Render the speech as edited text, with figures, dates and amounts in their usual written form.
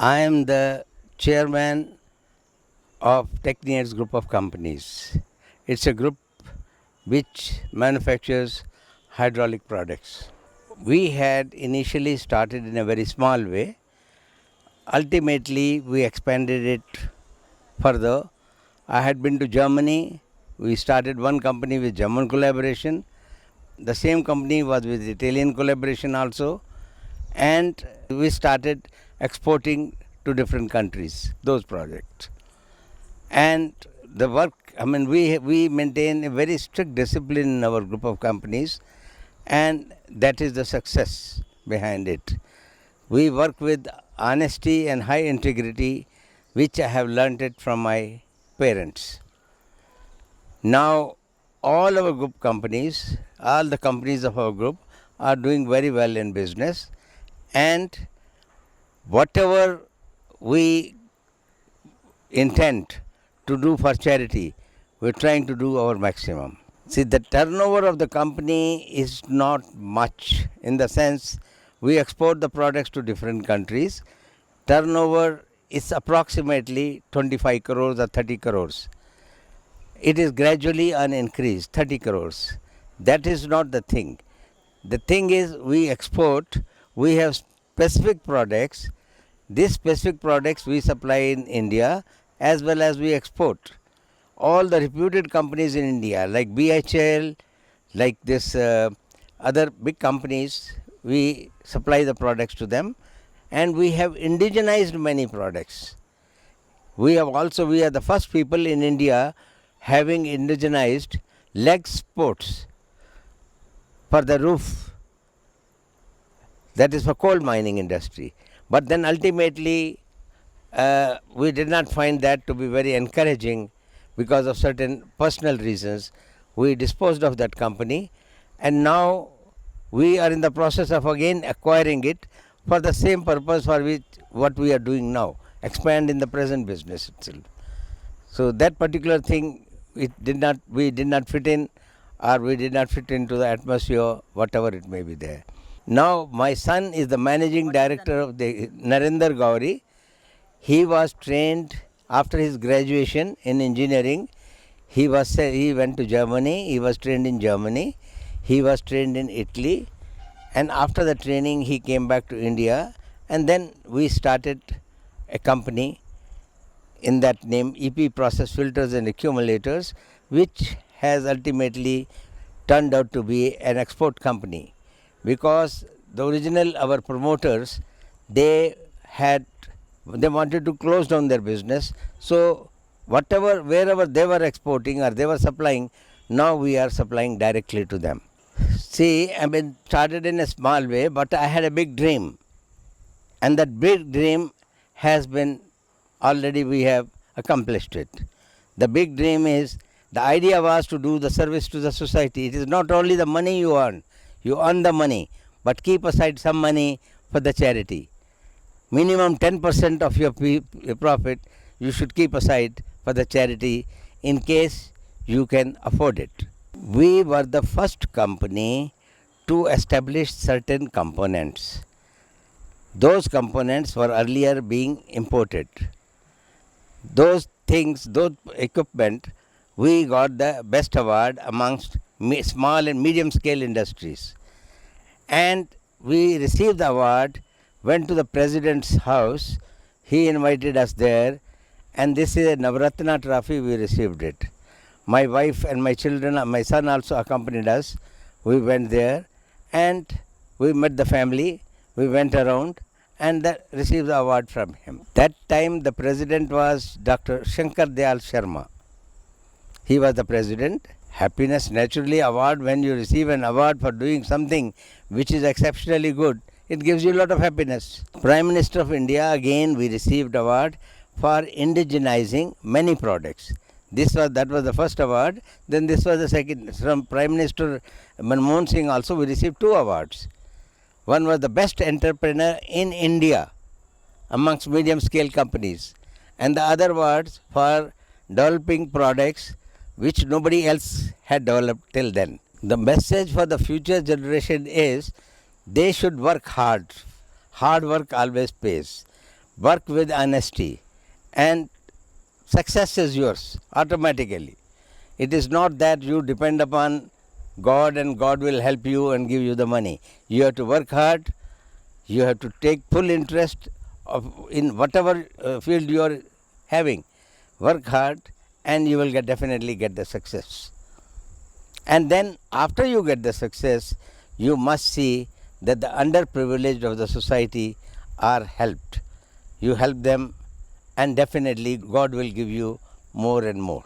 I am the chairman of Techniads Group of Companies. It's a group which manufactures hydraulic products. We had initially started in a very small way. Ultimately, we expanded it further. I had been to Germany. We started one company with German collaboration. The same company was with Italian collaboration also. And we started exporting to different countries, those projects. And the work, we maintain a very strict discipline in our group of companies, and that is the success behind it. We work with honesty and high integrity, which I have learnt it from my parents. Now, all our group companies, all the companies of our group are doing very well in business, and whatever we intend to do for charity, we're trying to do our maximum. See, the turnover of the company is not much in the sense we export the products to different countries. Turnover is approximately 25 crores or 30 crores. It is gradually on increase, 30 crores. That is not the thing. The thing is we export, we have specific products. These specific products we supply in India as well as we export. All the reputed companies in India like BHL, like this other big companies, we supply the products to them, and we have indigenized many products. We are the first people in India having indigenized leg sports for the roof, that is for coal mining industry. But then ultimately we did not find that to be very encouraging because of certain personal reasons. We disposed of that company, and now we are in the process of again acquiring it for the same purpose for which what we are doing now, expand in the present business itself. So that particular thing, we did not fit in, or we did not fit into the atmosphere, whatever it may be there. Now my son is the managing director of the Narendra Gauri. He was trained after his graduation in engineering. He went to Germany. He was trained in Germany. He was trained in Italy, and after the training he came back to India, and then we started a company in that name, EP Process Filters and Accumulators, which has ultimately turned out to be an export company, because the original our promoters, they wanted to close down their business. So wherever they were exporting or they were supplying, now we are supplying directly to them. See, started in a small way, but I had a big dream, and that big dream has been already we have accomplished it. The big dream is, the idea was to do the service to the society. It is not only the money you earn the money, but keep aside some money for the charity. Minimum 10% of your profit you should keep aside for the charity in case you can afford it. We were the first company to establish certain components. Those components were earlier being imported. Those equipment, we got the best award amongst small and medium scale industries. And we received the award, went to the president's house, he invited us there, and this is a Navratna trophy, we received it. My wife and my children, my son also accompanied us. We went there and we met the family, we went around and received the award from him. That time the president was Dr. Shankar Dayal Sharma. He was the president. Happiness, naturally, award, when you receive an award for doing something which is exceptionally good, it gives you a lot of happiness. Prime Minister of India, again we received award for indigenizing many products. That was the first award. Then this was the second. From Prime Minister Manmohan Singh also we received 2 awards. One was the best entrepreneur in India amongst medium scale companies, and the other was for developing products which nobody else had developed till then. The message for the future generation is, they should work hard. Hard work always pays. work with honesty, and success is yours automatically. It is not that you depend upon God and God will help you and give you the money. You have to work hard, you have to take full interest in whatever field you are having. Work hard and you will definitely get the success. And then after you get the success, you must see that the underprivileged of the society are helped. You help them and definitely God will give you more and more.